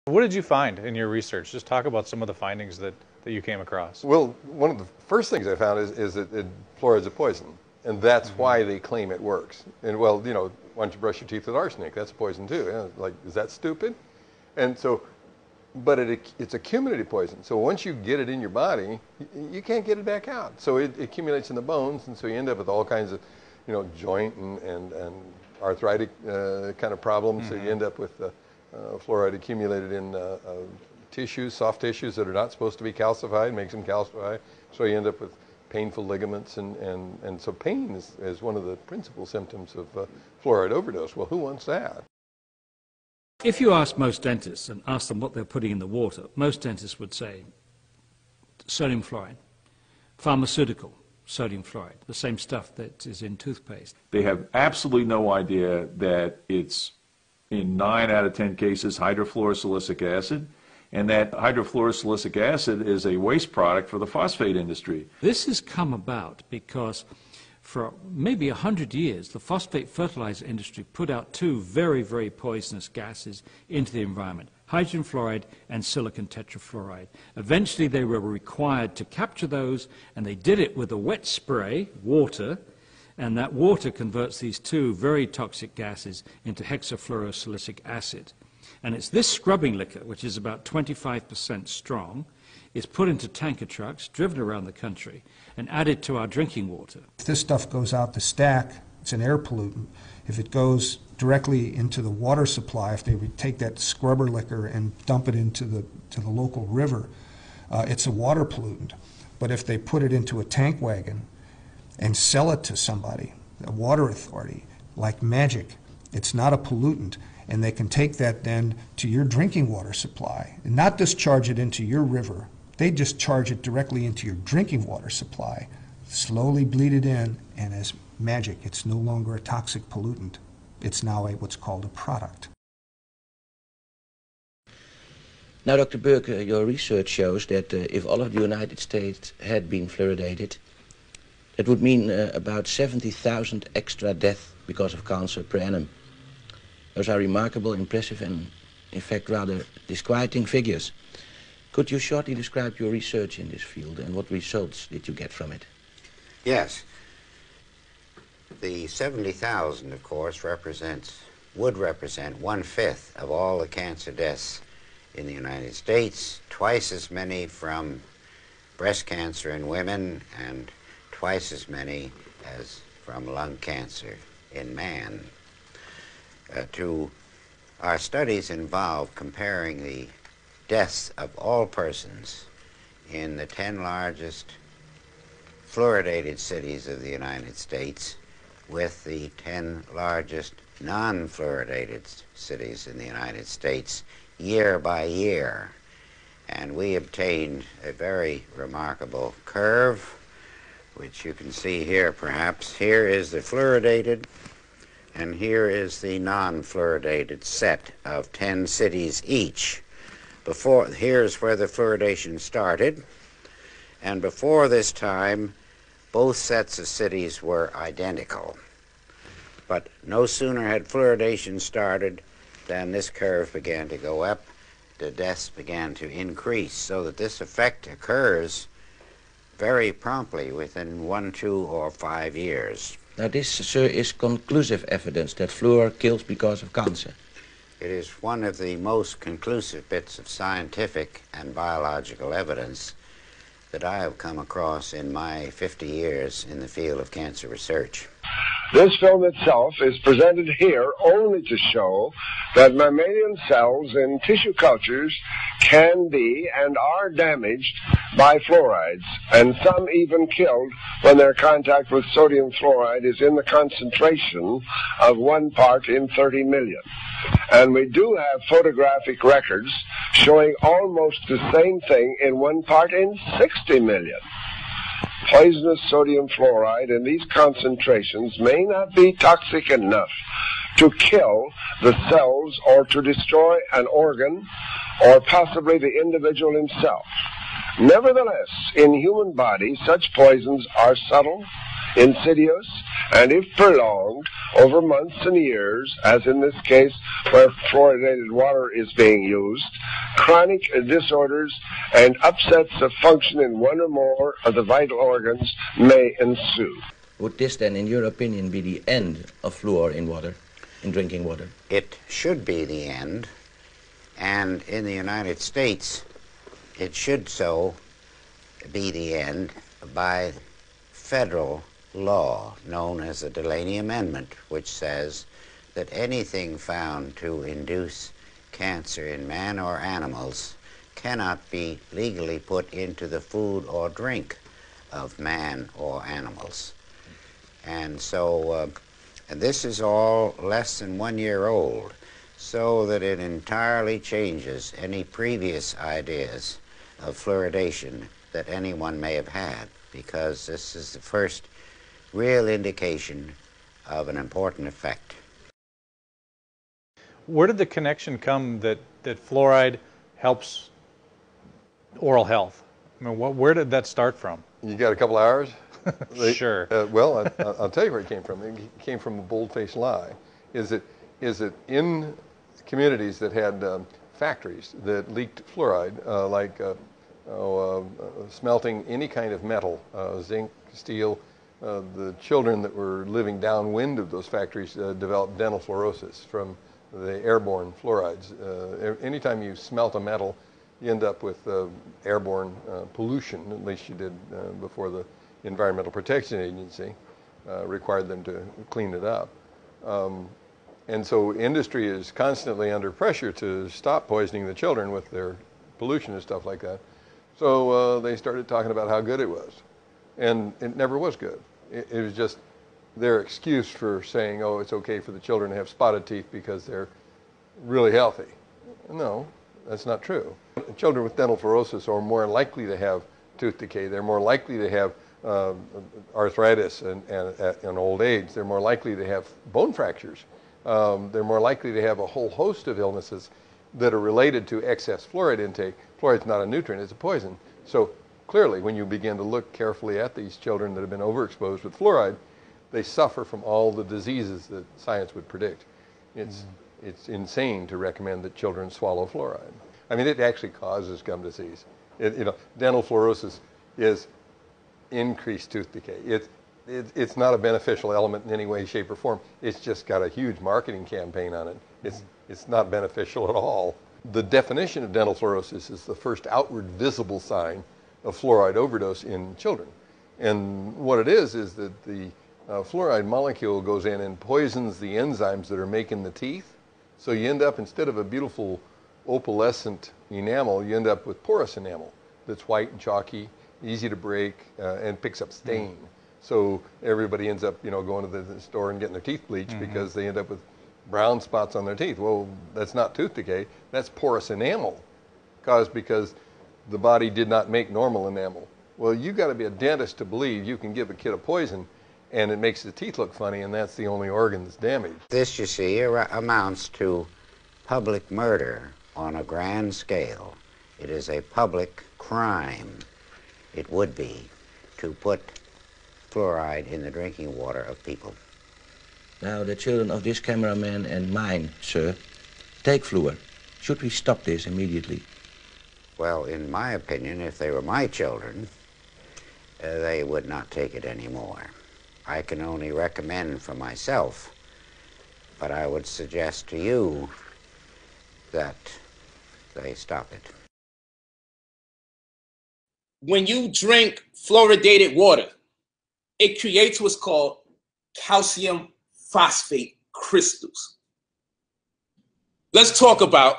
What did you find in your research? Just talk about some of the findings that you came across. Well, one of the first things I found is that fluoride's a poison, and that's why they claim it works. And well, you know, why don't you brush your teeth with arsenic? That's a poison too. Yeah, like, is that stupid? And so, but it's a cumulative poison. So once you get it in your body, you can't get it back out. So it accumulates in the bones, and so you end up with all kinds of, you know, joint and arthritic kind of problems. So you end up with fluoride accumulated in tissues, soft tissues that are not supposed to be calcified, makes them calcify. So you end up with painful ligaments, and so pain is one of the principal symptoms of fluoride overdose. Well, who wants that? If you ask most dentists and ask them what they're putting in the water, most dentists would say sodium fluoride, pharmaceutical sodium fluoride, the same stuff that is in toothpaste. They have absolutely no idea that it's, in 9 out of 10 cases, hydrofluorosilicic acid, and that hydrofluorosilicic acid is a waste product for the phosphate industry. This has come about because for maybe 100 years, the phosphate fertilizer industry put out 2 very, very poisonous gases into the environment, hydrogen fluoride and silicon tetrafluoride. Eventually, they were required to capture those, and they did it with a wet spray, water, and that water converts these 2 very toxic gases into hexafluorosilicic acid. And it's this scrubbing liquor, which is about 25% strong, is put into tanker trucks, driven around the country, and added to our drinking water. If this stuff goes out the stack, it's an air pollutant. If it goes directly into the water supply, if they would take that scrubber liquor and dump it into the local river, it's a water pollutant. But if they put it into a tank wagon and sell it to somebody, a water authority, like magic, it's not a pollutant, and they can take that then to your drinking water supply and not discharge it into your river. They discharge it directly into your drinking water supply, slowly bleed it in, and as magic, it's no longer a toxic pollutant. It's now what's called a product. Now, Dr. Burke, your research shows that if all of the United States had been fluoridated, that would mean about 70,000 extra deaths because of cancer per annum. Those are remarkable, impressive, and in fact rather disquieting figures. Could you shortly describe your research in this field and what results did you get from it? Yes. The 70,000, of course, would represent 1/5 of all the cancer deaths in the United States, twice as many from breast cancer in women, and twice as many as from lung cancer in man. Our studies involve comparing the deaths of all persons in the 10 largest fluoridated cities of the United States with the 10 largest non-fluoridated cities in the United States year by year. And we obtained a very remarkable curve, which you can see here perhaps. Here is the fluoridated, and here is the non-fluoridated set of 10 cities each. Here's where the fluoridation started, and before this time, both sets of cities were identical. But no sooner had fluoridation started than this curve began to go up, the deaths began to increase, so that this effect occurs very promptly within 1, 2, or 5 years. Now this, sir, is conclusive evidence that fluor kills because of cancer. It is one of the most conclusive bits of scientific and biological evidence that I have come across in my 50 years in the field of cancer research. This film itself is presented here only to show that mammalian cells in tissue cultures can be and are damaged by fluorides, and some even killed when their contact with sodium fluoride is in the concentration of 1 part in 30 million. And we do have photographic records showing almost the same thing in 1 part in 60 million. Poisonous sodium fluoride in these concentrations may not be toxic enough to kill the cells or to destroy an organ or possibly the individual himself. Nevertheless, in human bodies, such poisons are subtle, insidious, and if prolonged over months and years, as in this case where fluoridated water is being used, chronic disorders and upsets of function in one or more of the vital organs may ensue. Would this then, in your opinion, be the end of fluor in water, in drinking water? It should be the end, and in the United States, it should so be the end by federal law known as the Delaney Amendment, which says that anything found to induce cancer in man or animals cannot be legally put into the food or drink of man or animals. And so, and this is all less than 1 year old, so that it entirely changes any previous ideas of fluoridation that anyone may have had, because this is the first real indication of an important effect. Where did the connection come that fluoride helps oral health? I mean, where did that start from? You got a couple hours? Sure. Well, I'll tell you where it came from. It came from a bold-faced lie. Is it in communities that had factories that leaked fluoride, smelting any kind of metal, zinc, steel, the children that were living downwind of those factories developed dental fluorosis from the airborne fluorides. Anytime you smelt a metal, you end up with airborne pollution, at least you did before the Environmental Protection Agency required them to clean it up. And so industry is constantly under pressure to stop poisoning the children with their pollution and stuff like that. So they started talking about how good it was. And it never was good. It was just their excuse for saying, oh, it's okay for the children to have spotted teeth because they're really healthy. No, that's not true. Children with dental fluorosis are more likely to have tooth decay. They're more likely to have arthritis and old age. They're more likely to have bone fractures. They're more likely to have a whole host of illnesses that are related to excess fluoride intake. Fluoride's not a nutrient, it's a poison. So clearly, when you begin to look carefully at these children that have been overexposed with fluoride, they suffer from all the diseases that science would predict. It's insane to recommend that children swallow fluoride. I mean, it actually causes gum disease. Dental fluorosis is increased tooth decay. It's not a beneficial element in any way, shape, or form. It's just got a huge marketing campaign on it. It's not beneficial at all. The definition of dental fluorosis is the first outward visible sign of fluoride overdose in children. And what it is that the fluoride molecule goes in and poisons the enzymes that are making the teeth. So you end up, instead of a beautiful opalescent enamel, you end up with porous enamel that's white and chalky, easy to break, and picks up stain. So everybody ends up, going to the store and getting their teeth bleached because they end up with brown spots on their teeth. Well, that's not tooth decay. That's porous enamel caused because the body did not make normal enamel. Well, you got to be a dentist to believe you can give a kid a poison and it makes the teeth look funny, and that's the only organ that's damaged. This, you see, amounts to public murder on a grand scale. It is a public crime, it would be, to put fluoride in the drinking water of people. Now, the children of this cameraman and mine, sir, take fluor. Should we stop this immediately? Well, in my opinion, if they were my children, they would not take it anymore. I can only recommend for myself, but I would suggest to you that they stop it. When you drink fluoridated water, it creates what's called calcium phosphate crystals. Let's talk about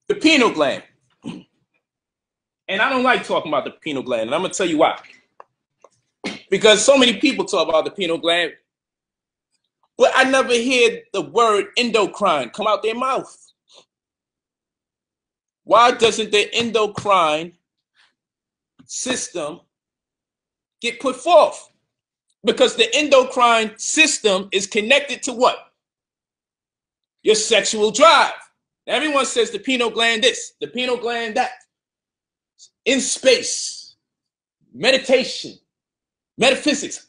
the pineal gland. And I don't like talking about the pineal gland, and I'm going to tell you why. Because so many people talk about the pineal gland, but I never hear the word endocrine come out their mouth. Why doesn't the endocrine system get put forth? Because the endocrine system is connected to what? Your sexual drive. Everyone says the pineal gland this, the pineal gland that. In space, meditation, metaphysics,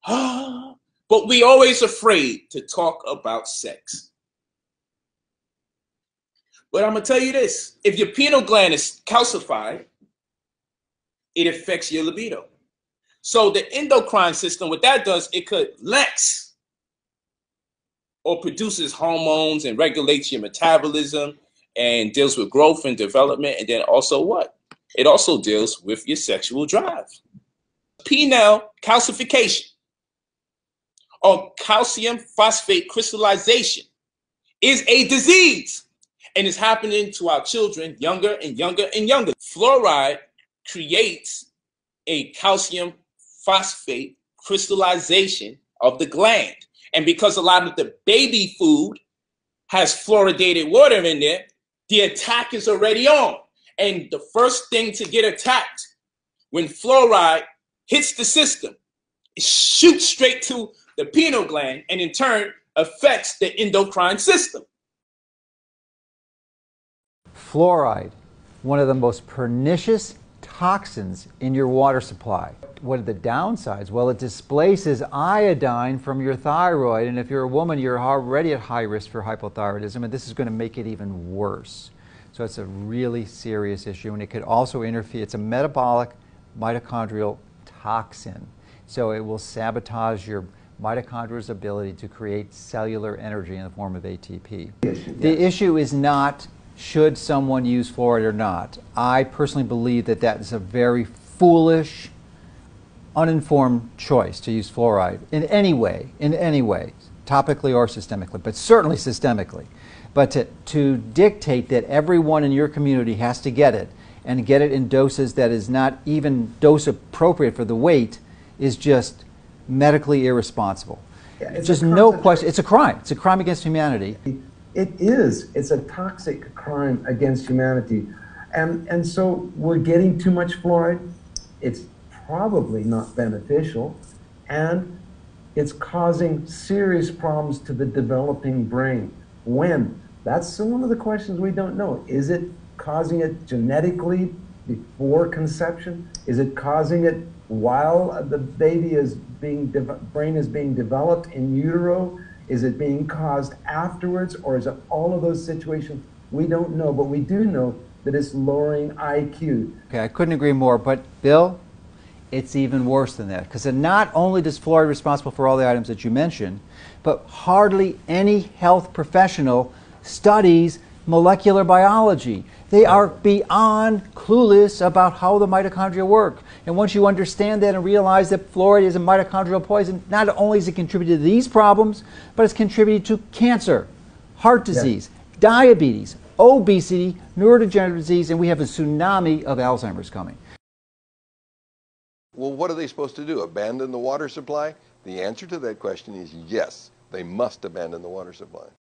But we always afraid to talk about sex. But I'm going to tell you this. If your pineal gland is calcified, it affects your libido. So the endocrine system, what that does, it collects or produces hormones and regulates your metabolism and deals with growth and development. And then also what? It also deals with your sexual drive. Penile calcification or calcium phosphate crystallization is a disease, and it's happening to our children younger and younger and younger. Fluoride creates a calcium phosphate crystallization of the gland. And because a lot of the baby food has fluoridated water in there, the attack is already on. And the first thing to get attacked when fluoride hits the system, it shoots straight to the pineal gland and in turn affects the endocrine system. Fluoride, one of the most pernicious toxins in your water supply. What are the downsides? Well, it displaces iodine from your thyroid, and if you're a woman, you're already at high risk for hypothyroidism, and this is going to make it even worse. So it's a really serious issue, and it could also interfere. It's a metabolic mitochondrial toxin, so it will sabotage your mitochondria's ability to create cellular energy in the form of ATP. The issue is not should someone use fluoride or not. I personally believe that that is a very foolish, uninformed choice to use fluoride in any way, topically or systemically, but certainly systemically. But to dictate that everyone in your community has to get it and get it in doses that is not even dose appropriate for the weight is just medically irresponsible. Yeah, just no question. It's a crime. It's a crime against humanity. It is. It's a toxic crime against humanity. And so we're getting too much fluoride. It's probably not beneficial. And it's causing serious problems to the developing brain. When? That's one of the questions we don't know. Is it causing it genetically before conception? Is it causing it while the baby is brain is being developed in utero? Is it being caused afterwards, or is it all of those situations? We don't know, but we do know that it's lowering IQ. Okay, I couldn't agree more, but Bill, it's even worse than that, because not only does fluoride responsible for all the items that you mentioned, but hardly any health professional studies molecular biology. They are beyond clueless about how the mitochondria work. And once you understand that and realize that fluoride is a mitochondrial poison, not only is it contributing to these problems, but it's contributing to cancer, heart disease, diabetes, obesity, neurodegenerative disease, and we have a tsunami of Alzheimer's coming. Well, what are they supposed to do? Abandon the water supply? The answer to that question is yes. They must abandon the water supply.